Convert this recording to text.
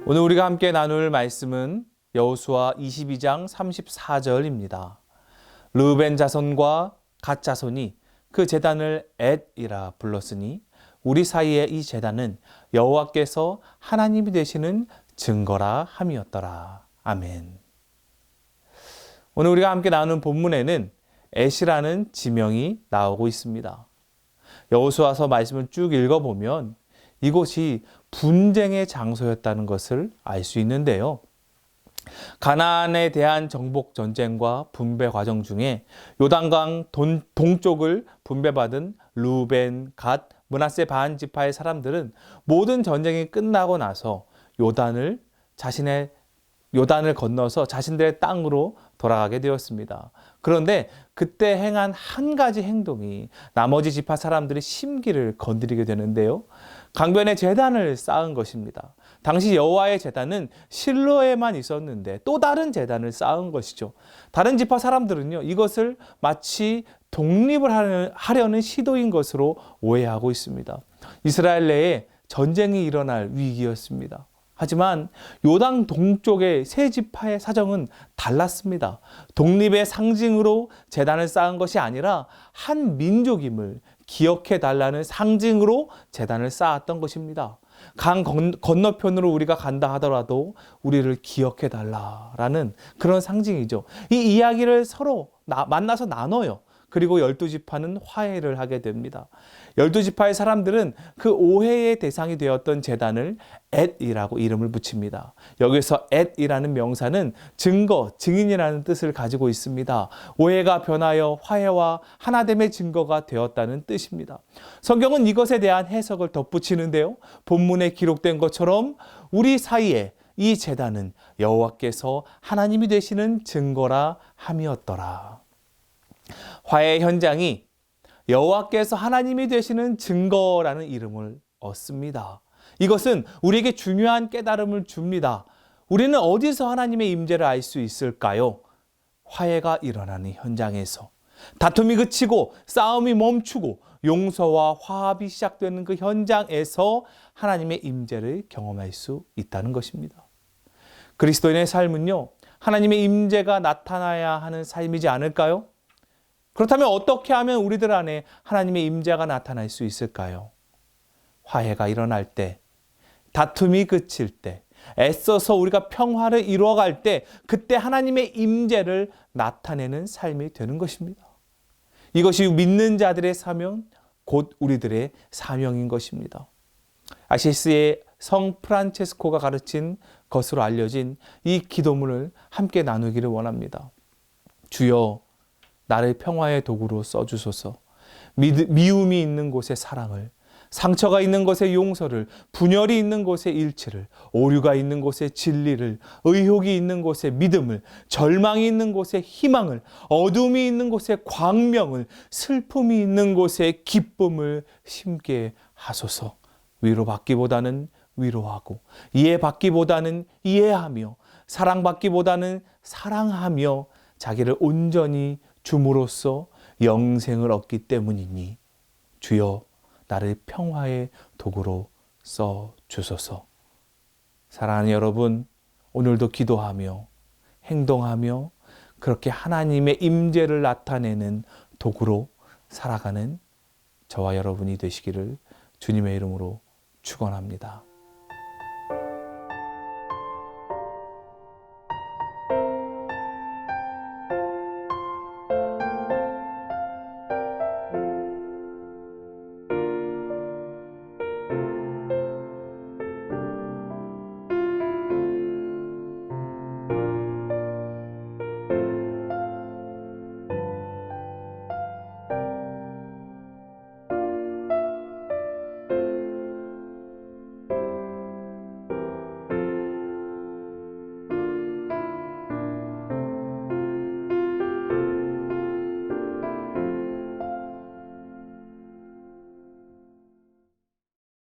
오늘 우리가 함께 나눌 말씀은 여호수아 22장 34절입니다. 르우벤 자손과 갓 자손이 그 제단을 엣이라 불렀으니 우리 사이에 이 제단은 여호와께서 하나님이 되시는 증거라 함이었더라. 아멘. 오늘 우리가 함께 나누는 본문에는 엣이라는 지명이 나오고 있습니다. 여호수아서 말씀을 쭉 읽어보면 이곳이 분쟁의 장소였다는 것을 알 수 있는데요. 가나안에 대한 정복 전쟁과 분배 과정 중에 요단강 동쪽을 분배받은 르우벤, 갓, 므낫세 반 지파의 사람들은 모든 전쟁이 끝나고 나서 요단을 건너서 자신들의 땅으로 돌아가게 되었습니다. 그런데 그때 행한 한 가지 행동이 나머지 지파 사람들의 심기를 건드리게 되는데요. 강변에 제단을 쌓은 것입니다. 당시 여호와의 제단은 실로에만 있었는데 또 다른 제단을 쌓은 것이죠. 다른 지파 사람들은요, 이것을 마치 독립을 하려는 시도인 것으로 오해하고 있습니다. 이스라엘 내에 전쟁이 일어날 위기였습니다. 하지만 요단 동쪽의 세 지파의 사정은 달랐습니다. 독립의 상징으로 제단을 쌓은 것이 아니라 한 민족임을 기억해달라는 상징으로 제단을 쌓았던 것입니다. 강 건너편으로 우리가 간다 하더라도 우리를 기억해달라라는 그런 상징이죠. 이 이야기를 서로 만나서 나눠요. 그리고 12지파는 화해를 하게 됩니다. 12지파의 사람들은 그 오해의 대상이 되었던 제단을 엣이라고 이름을 붙입니다. 여기서 엣이라는 명사는 증거, 증인이라는 뜻을 가지고 있습니다. 오해가 변하여 화해와 하나됨의 증거가 되었다는 뜻입니다. 성경은 이것에 대한 해석을 덧붙이는데요. 본문에 기록된 것처럼 우리 사이에 이 제단은 여호와께서 하나님이 되시는 증거라 함이었더라. 화해 현장이 여호와께서 하나님이 되시는 증거라는 이름을 얻습니다. 이것은 우리에게 중요한 깨달음을 줍니다. 우리는 어디서 하나님의 임재를 알 수 있을까요? 화해가 일어나는 현장에서. 다툼이 그치고 싸움이 멈추고 용서와 화합이 시작되는 그 현장에서 하나님의 임재를 경험할 수 있다는 것입니다. 그리스도인의 삶은요, 하나님의 임재가 나타나야 하는 삶이지 않을까요? 그렇다면 어떻게 하면 우리들 안에 하나님의 임재가 나타날 수 있을까요? 화해가 일어날 때, 다툼이 그칠 때, 애써서 우리가 평화를 이루어갈 때, 그때 하나님의 임재를 나타내는 삶이 되는 것입니다. 이것이 믿는 자들의 사명, 곧 우리들의 사명인 것입니다. 아시스의 성 프란체스코가 가르친 것으로 알려진 이 기도문을 함께 나누기를 원합니다. 주여, 나를 평화의 도구로 써주소서. 미움이 있는 곳에 사랑을, 상처가 있는 곳에 용서를, 분열이 있는 곳에 일치를, 오류가 있는 곳에 진리를, 의혹이 있는 곳에 믿음을, 절망이 있는 곳에 희망을, 어둠이 있는 곳에 광명을, 슬픔이 있는 곳에 기쁨을 심게 하소서. 위로받기보다는 위로하고, 이해받기보다는 이해하며, 사랑받기보다는 사랑하며 자기를 온전히 줌으로써 영생을 얻기 때문이니 주여 나를 평화의 도구로 써주소서. 사랑하는 여러분, 오늘도 기도하며 행동하며 그렇게 하나님의 임재를 나타내는 도구로 살아가는 저와 여러분이 되시기를 주님의 이름으로 축원합니다.